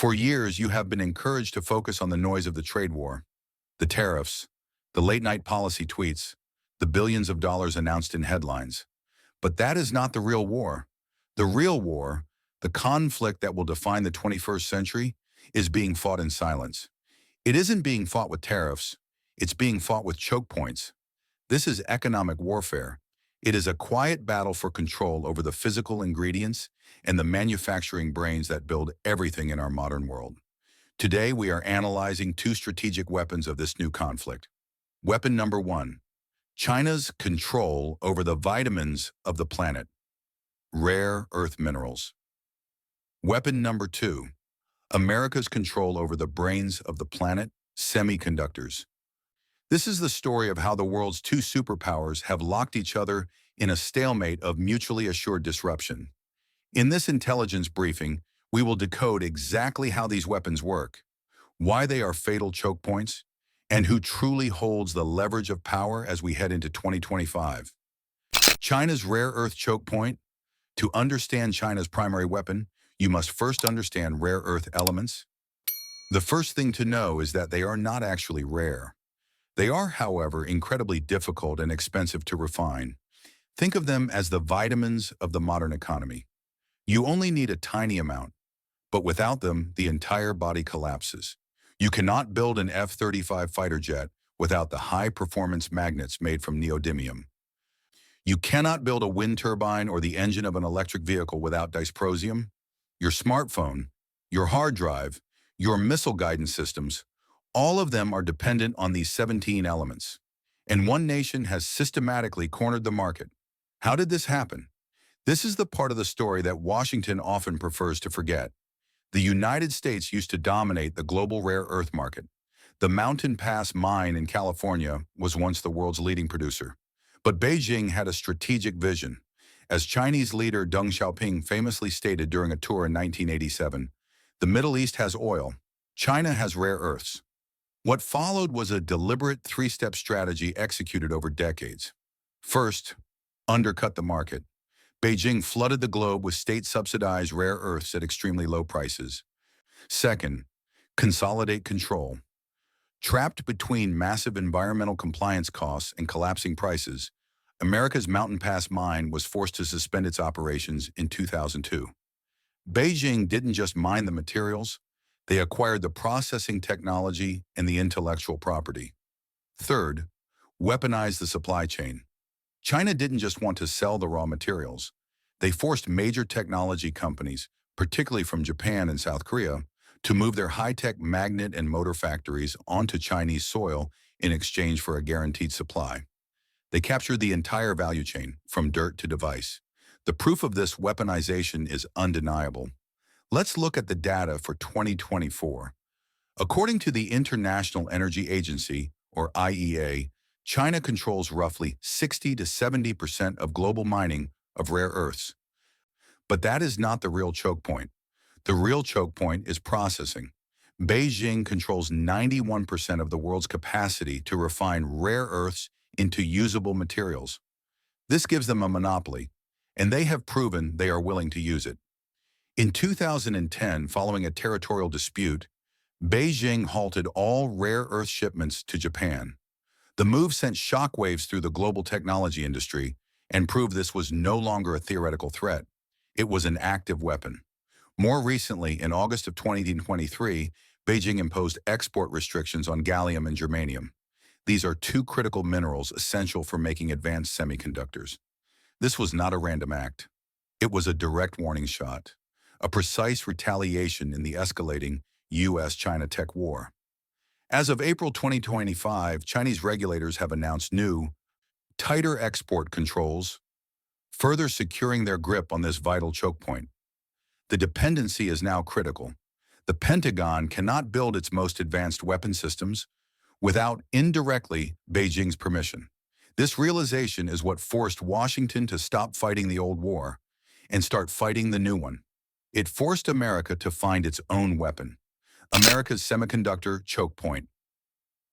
For years, you have been encouraged to focus on the noise of the trade war, the tariffs, the late-night policy tweets, the billions of dollars announced in headlines. But that is not the real war. The real war, the conflict that will define the 21st century, is being fought in silence. It isn't being fought with tariffs. It's being fought with choke points. This is economic warfare. It is a quiet battle for control over the physical ingredients and the manufacturing brains that build everything in our modern world. Today, we are analyzing two strategic weapons of this new conflict. Weapon number one, China's control over the vitamins of the planet, rare earth minerals. Weapon number two, America's control over the brains of the planet, semiconductors. This is the story of how the world's two superpowers have locked each other in a stalemate of mutually assured disruption. In this intelligence briefing, we will decode exactly how these weapons work, why they are fatal choke points, and who truly holds the leverage of power as we head into 2025. China's rare earth choke point. To understand China's primary weapon, you must first understand rare earth elements. The first thing to know is that they are not actually rare. They are, however, incredibly difficult and expensive to refine. Think of them as the vitamins of the modern economy. You only need a tiny amount, but without them, the entire body collapses. You cannot build an F-35 fighter jet without the high-performance magnets made from neodymium. You cannot build a wind turbine or the engine of an electric vehicle without dysprosium. Your smartphone, your hard drive, your missile guidance systems, all of them are dependent on these 17 elements. And one nation has systematically cornered the market. How did this happen? This is the part of the story that Washington often prefers to forget. The United States used to dominate the global rare earth market. The Mountain Pass mine in California was once the world's leading producer. But Beijing had a strategic vision. As Chinese leader Deng Xiaoping famously stated during a tour in 1987, "The Middle East has oil. China has rare earths." What followed was a deliberate three-step strategy executed over decades. First, undercut the market. Beijing flooded the globe with state-subsidized rare earths at extremely low prices. Second, consolidate control. Trapped between massive environmental compliance costs and collapsing prices, America's Mountain Pass mine was forced to suspend its operations in 2002. Beijing didn't just mine the materials, they acquired the processing technology and the intellectual property. Third, weaponize the supply chain. China didn't just want to sell the raw materials. They forced major technology companies, particularly from Japan and South Korea, to move their high-tech magnet and motor factories onto Chinese soil in exchange for a guaranteed supply. They captured the entire value chain, from dirt to device. The proof of this weaponization is undeniable. Let's look at the data for 2024. According to the International Energy Agency, or IEA, China controls roughly 60 to 70% of global mining of rare earths. But that is not the real choke point. The real choke point is processing. Beijing controls 91% of the world's capacity to refine rare earths into usable materials. This gives them a monopoly, and they have proven they are willing to use it. In 2010, following a territorial dispute, Beijing halted all rare earth shipments to Japan. The move sent shockwaves through the global technology industry and proved this was no longer a theoretical threat. It was an active weapon. More recently, in August of 2023, Beijing imposed export restrictions on gallium and germanium. These are two critical minerals essential for making advanced semiconductors. This was not a random act. It was a direct warning shot, a precise retaliation in the escalating US-China tech war. As of April 2025, Chinese regulators have announced new, tighter export controls, further securing their grip on this vital choke point. The dependency is now critical. The Pentagon cannot build its most advanced weapon systems without indirectly Beijing's permission. This realization is what forced Washington to stop fighting the old war and start fighting the new one. It forced America to find its own weapon, America's semiconductor choke point.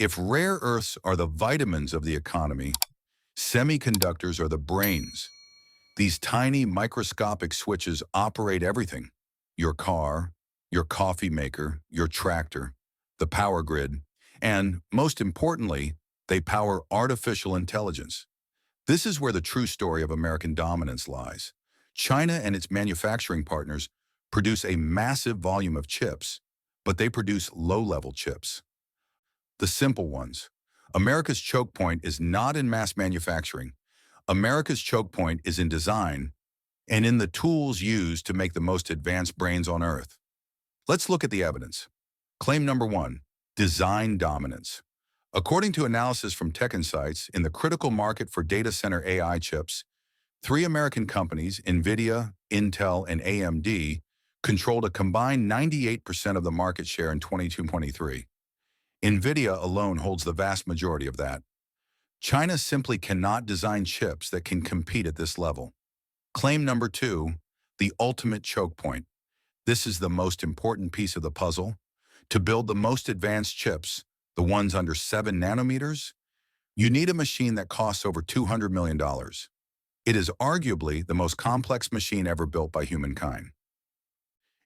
If rare earths are the vitamins of the economy, semiconductors are the brains. These tiny microscopic switches operate everything: your car, your coffee maker, your tractor, the power grid, and, most importantly, they power artificial intelligence. This is where the true story of American dominance lies. China and its manufacturing partners produce a massive volume of chips, but they produce low-level chips. The simple ones. America's choke point is not in mass manufacturing. America's choke point is in design and in the tools used to make the most advanced brains on Earth. Let's look at the evidence. Claim number 1, design dominance. According to analysis from Tech Insights, in the critical market for data center AI chips, 3 American companies, NVIDIA, Intel, and AMD, controlled a combined 98% of the market share in 2023. NVIDIA alone holds the vast majority of that. China simply cannot design chips that can compete at this level. Claim number 2, the ultimate choke point. This is the most important piece of the puzzle. To build the most advanced chips, the ones under 7 nanometers, you need a machine that costs over $200 million. It is arguably the most complex machine ever built by humankind.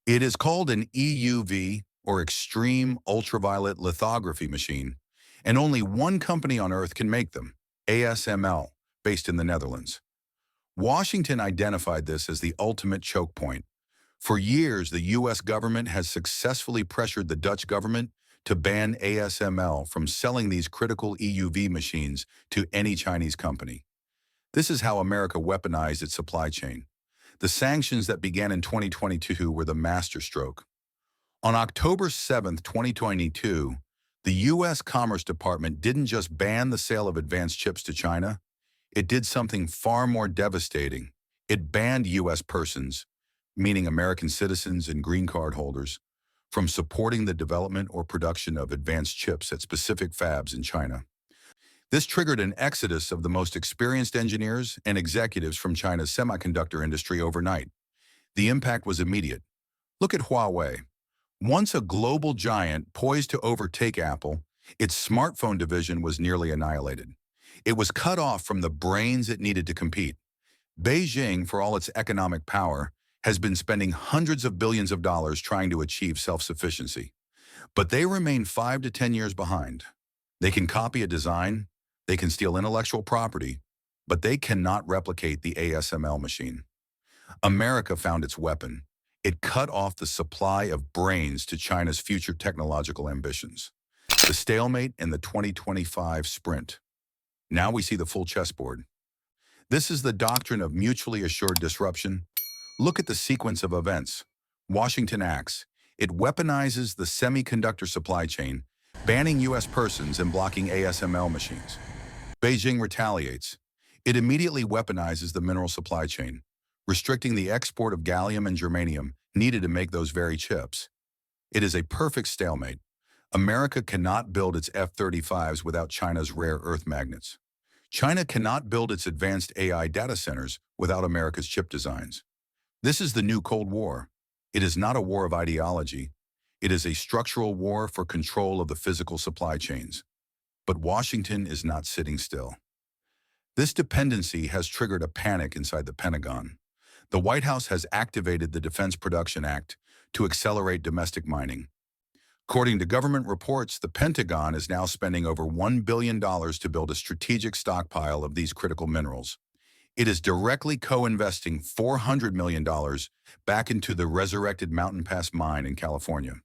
It is called an EUV, or extreme ultraviolet lithography machine, and only one company on Earth can make them, ASML, based in the Netherlands. Washington identified this as the ultimate choke point. For years, the U.S. government has successfully pressured the Dutch government to ban ASML from selling these critical EUV machines to any Chinese company. This is how America weaponized its supply chain. The sanctions that began in 2022 were the masterstroke. On October 7, 2022, the U.S. Commerce Department didn't just ban the sale of advanced chips to China, it did something far more devastating. It banned U.S. persons, meaning American citizens and green card holders, from supporting the development or production of advanced chips at specific fabs in China. This triggered an exodus of the most experienced engineers and executives from China's semiconductor industry overnight. The impact was immediate. Look at Huawei. Once a global giant poised to overtake Apple, its smartphone division was nearly annihilated. It was cut off from the brains it needed to compete. Beijing, for all its economic power, has been spending hundreds of billions of dollars trying to achieve self-sufficiency. But they remain 5 to 10 years behind. They can copy a design, they can steal intellectual property, but they cannot replicate the ASML machine. America found its weapon. It cut off the supply of brains to China's future technological ambitions. The stalemate and the 2025 sprint. Now we see the full chessboard. This is the doctrine of mutually assured disruption. Look at the sequence of events. Washington acts. It weaponizes the semiconductor supply chain, banning U.S. persons and blocking ASML machines. Beijing retaliates. It immediately weaponizes the mineral supply chain, restricting the export of gallium and germanium needed to make those very chips. It is a perfect stalemate. America cannot build its F-35s without China's rare earth magnets. China cannot build its advanced AI data centers without America's chip designs. This is the new Cold War. It is not a war of ideology. It is a structural war for control of the physical supply chains. But Washington is not sitting still. This dependency has triggered a panic inside the Pentagon. The White House has activated the Defense Production Act to accelerate domestic mining. According to government reports, the Pentagon is now spending over $1 billion to build a strategic stockpile of these critical minerals. It is directly co-investing $400 million back into the resurrected Mountain Pass mine in California.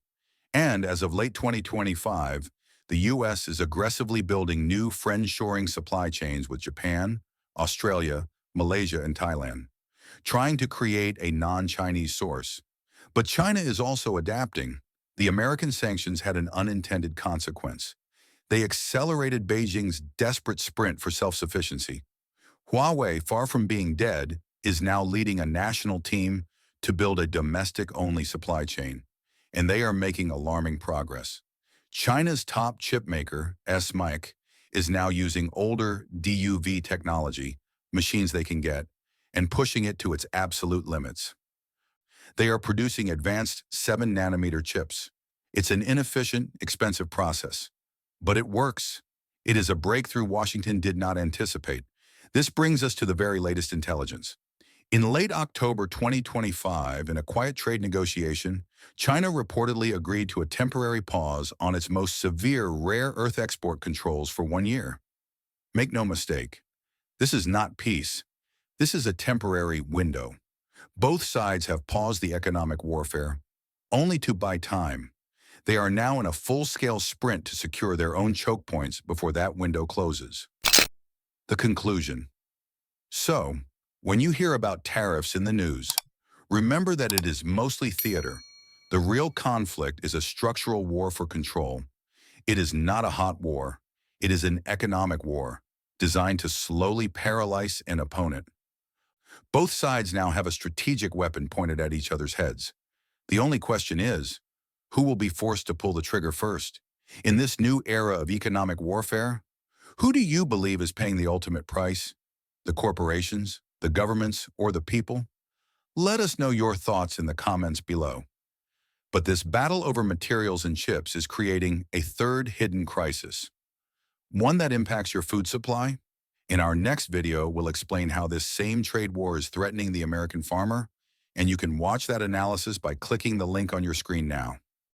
And as of late 2025, the U.S. is aggressively building new friend-shoring supply chains with Japan, Australia, Malaysia, and Thailand, trying to create a non-Chinese source. But China is also adapting. The American sanctions had an unintended consequence. They accelerated Beijing's desperate sprint for self-sufficiency. Huawei, far from being dead, is now leading a national team to build a domestic-only supply chain, and they are making alarming progress. China's top chip maker, SMIC, is now using older DUV technology, machines they can get, and pushing it to its absolute limits. They are producing advanced 7-nanometer chips. It's an inefficient, expensive process, but it works. It is a breakthrough Washington did not anticipate. This brings us to the very latest intelligence. In late October 2025, in a quiet trade negotiation, China reportedly agreed to a temporary pause on its most severe rare earth export controls for 1 year. Make no mistake, this is not peace. This is a temporary window. Both sides have paused the economic warfare, only to buy time. They are now in a full-scale sprint to secure their own choke points before that window closes. The conclusion. So, when you hear about tariffs in the news, remember that it is mostly theater. The real conflict is a structural war for control. It is not a hot war. It is an economic war, designed to slowly paralyze an opponent. Both sides now have a strategic weapon pointed at each other's heads. The only question is, who will be forced to pull the trigger first? In this new era of economic warfare, who do you believe is paying the ultimate price? The corporations, the governments, or the people? Let us know your thoughts in the comments below. But this battle over materials and chips is creating a third hidden crisis, one that impacts your food supply. In our next video, we'll explain how this same trade war is threatening the American farmer, and you can watch that analysis by clicking the link on your screen now.